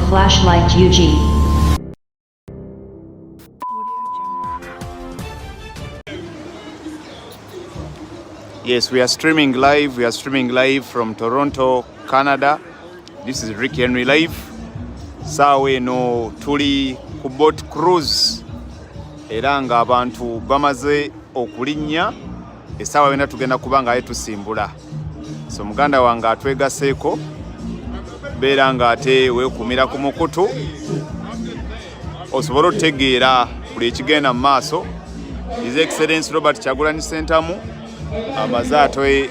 flashlight UG. Yes, we are streaming live. We are streaming live from Toronto, Canada. This is Rick Henry Live. Sawe no tuli ku boat cruise. Era nga abantu bamaze okulinnya. Esawa wena tugenda kubanga aye tusimbula. So muganda wange atwegaseeko. Beera nga ate weekumira ku mukutu. Osobola otegeera buli ekigenda mu maaso. His Excellency Robert Kyagulanyi Ssentamu amaze ate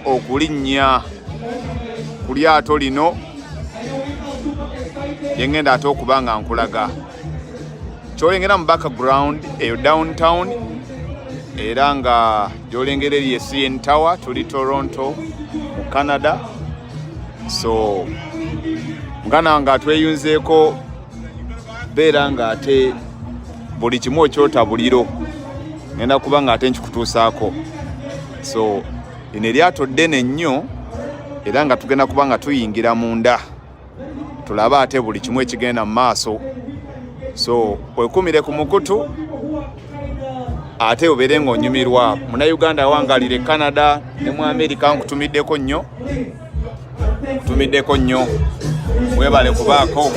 okulinnya ku lyato lino lyengenda ate okuba nga nkulaga. Kyolengera mu background eyo downtown era nga gyolengera eriyo CN Tower tuli Toronto mu Canada. So muganda wange atweyunzeeko beera nga ate buli kimu okyotabuliro ngenda kuba nga ate nkikutuusaako. So lino eryato ddene nnyo era nga tugenda kuba nga tuyingira munda tulaba ate buli kimu ekigenda mu maaso. So wekumire ku mukutu ate obeere ng'onyumirwa. Munnayuganda awangalire Canada ne mu America nkutumiddeko nnyo. Kutumiddeko nnyo. Webale kubaako.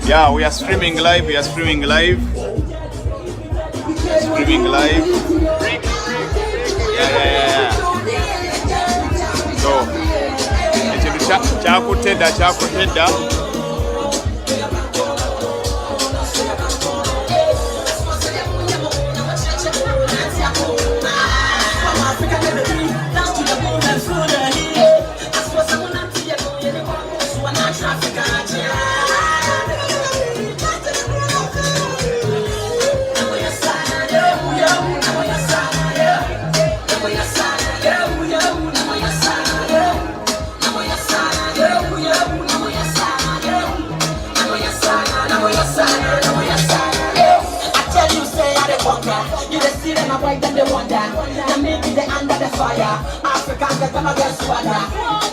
Yeah, we are streaming live. We are streaming live. Streaming live. Yeah. So, ekintu kyakutedda.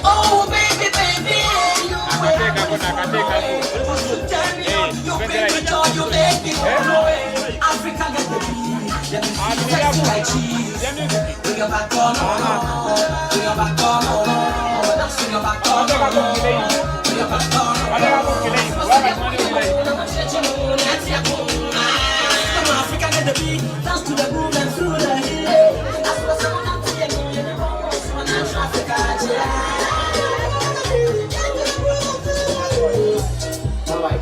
Oh baby, you make me Africa get the beat. Sexy like cheese. Bring your back on. Bring your back on. Bring your back on. Bring your back on. Come on, Africa get the beat. Dance to the groove and through the hill. That's what someone up to you. Africa, alright.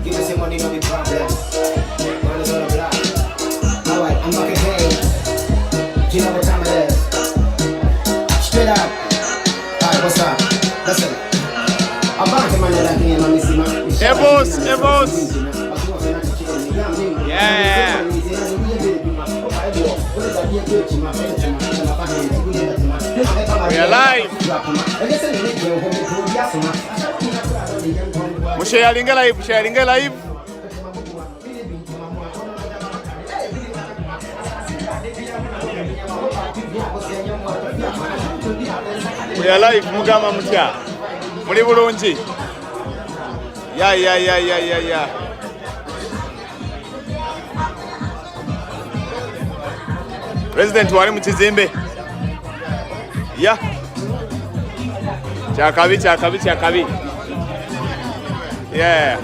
Give me some money, no big problem. Money is on the block. Alright, I'm back again. You know what time it is. Straight up. Alright, what's up? Listen. I'm back to my little game, I'm missing my. Hey boss. Yeah. We are live. Sharing live. We are live mugama mutya. Muli bulungi. Yeah. President wali mu kizimbe. Yeah. Kyakabi. Yeah.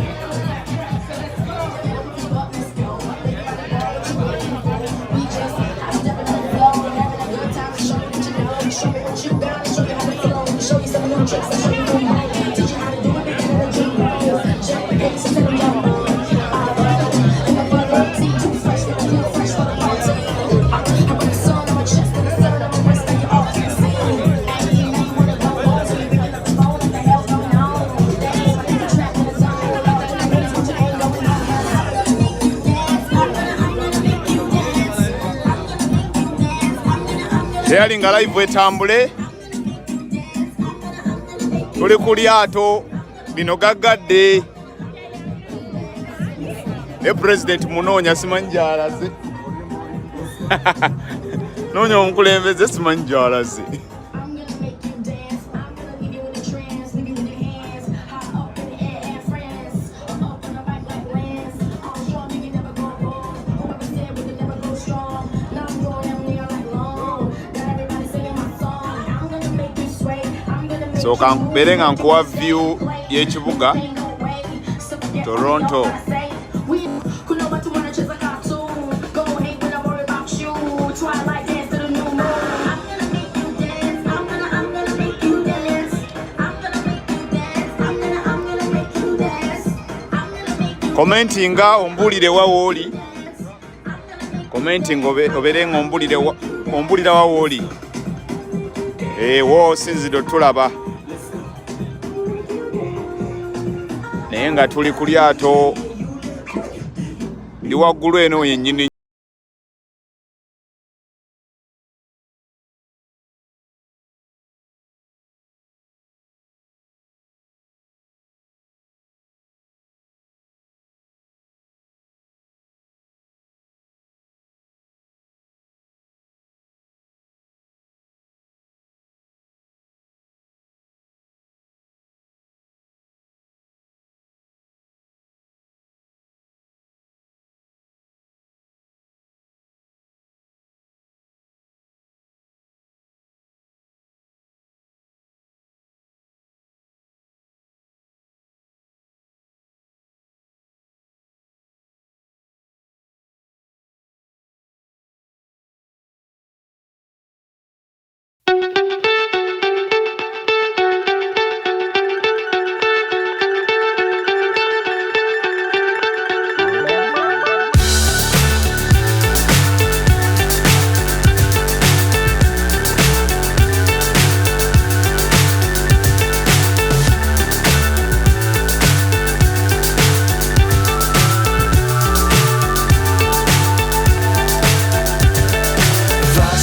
Sharing live etambule. Tuli ku lyato bino gaggadde. Ne president munoonya simanyi gy'alaze. Noonya omukulembeze simanyi gy'alaze. So kankubeere nga nkuwa view y'ekibuga Toronto. Commentinga ombulire wa wooli. Commenting obeere nga ombulira wa wooli. Wo sinzido tulaba. Naye nga tuli ku lyato ndi waggulu eno yennyini.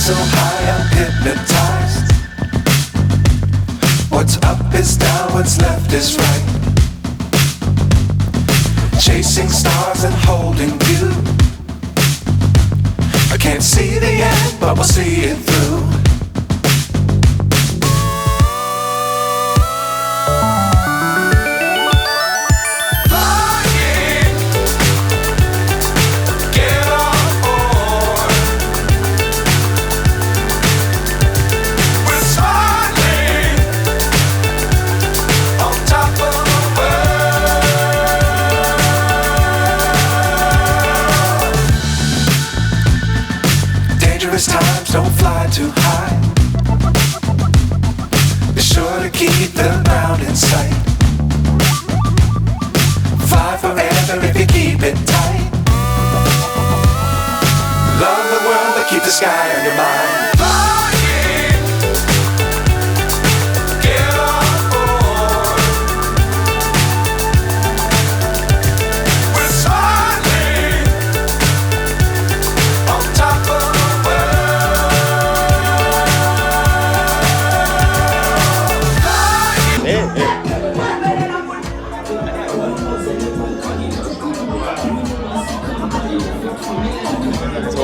So high I'm hypnotized. What's up is down, what's left is right. Chasing stars and holding you. I can't see the end, but we'll see it through. Times don't fly too high. Be sure to keep the ground in sight. Fly forever if you keep it tight. Love the world but keep the sky on your mind.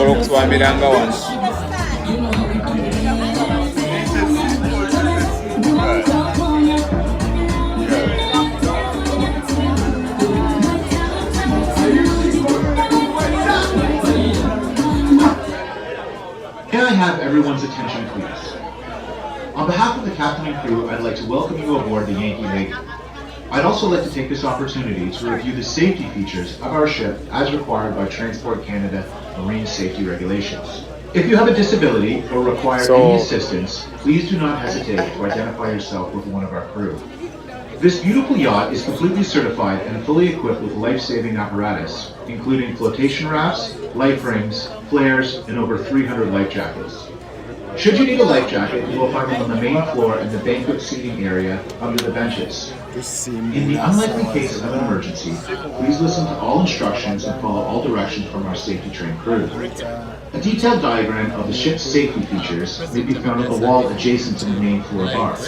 Okusobola wano. Can I have everyone's attention, please? On behalf of the captain and crew, I'd like to welcome you aboard the Yankee Lady. I'd also like to take this opportunity to review the safety features of our ship as required by Transport Canada Marine Safety Regulations. If you have a disability or require any assistance, please do not hesitate to identify yourself with one of our crew. This beautiful yacht is completely certified and fully equipped with life-saving apparatus, including flotation rafts, life rings, flares, and over 300 life jackets. Should you need a life jacket, you will find them on the main floor in the banquet seating area under the benches. In the unlikely case of an emergency, please listen to all instructions and follow all directions from our safety-trained crew. A detailed diagram of the ship's safety features may be found on the wall adjacent to the main floor bar.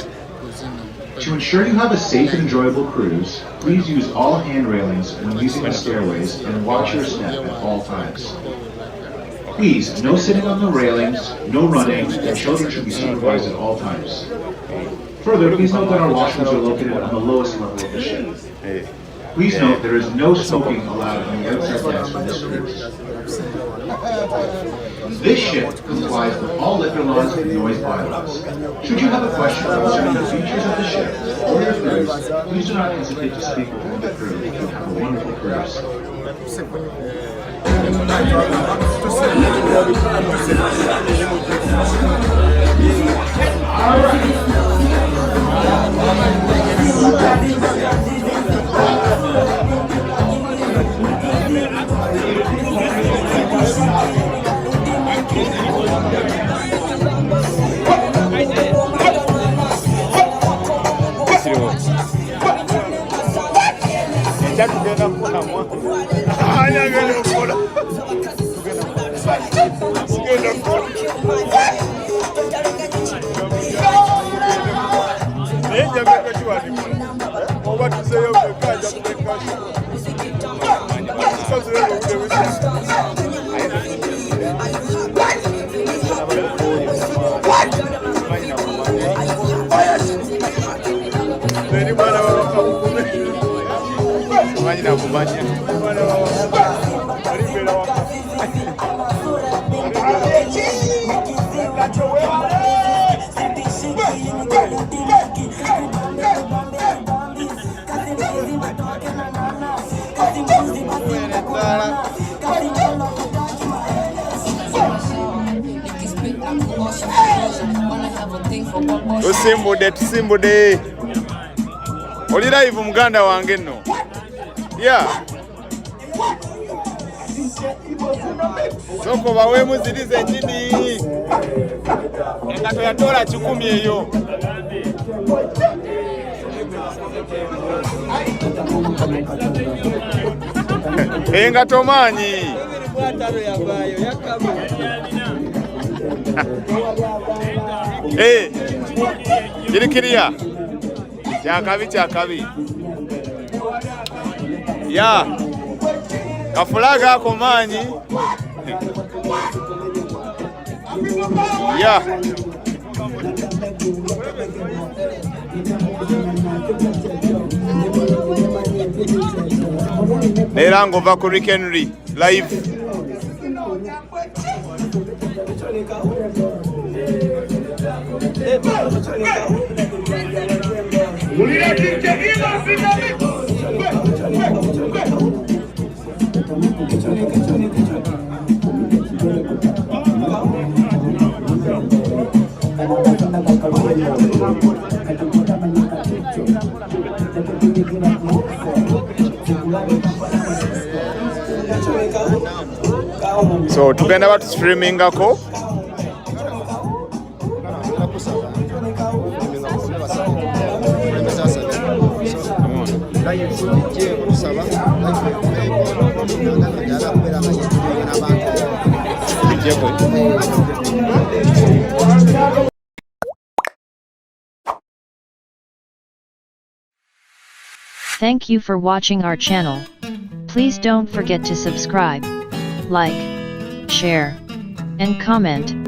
To ensure you have a safe and enjoyable cruise, please use all hand railings when using the stairways and watch your step at all times. Please, no sitting on the railings, no running, and children should be supervised at all times. Further, please note that our washrooms are located on the lowest level of the ship. Please note there is no smoking allowed on the outside desk of this cruise. This ship complies with all liquor laws and noise bylaws. Should you have a question concerning the features of the ship or your cruise, please do not hesitate to speak with one of the crew and have a wonderful cruise. Tusimbude oli live muganda wange nno soko bawe muzirize nini engato yatola 10 eyo engato manyi kirikiriya kyakabi kafulaga ako manyi Neera ngova ku Rick Henry live. So tugenda batu streamingako Thank you for watching our channel. Please don't forget to subscribe, like, share, and comment.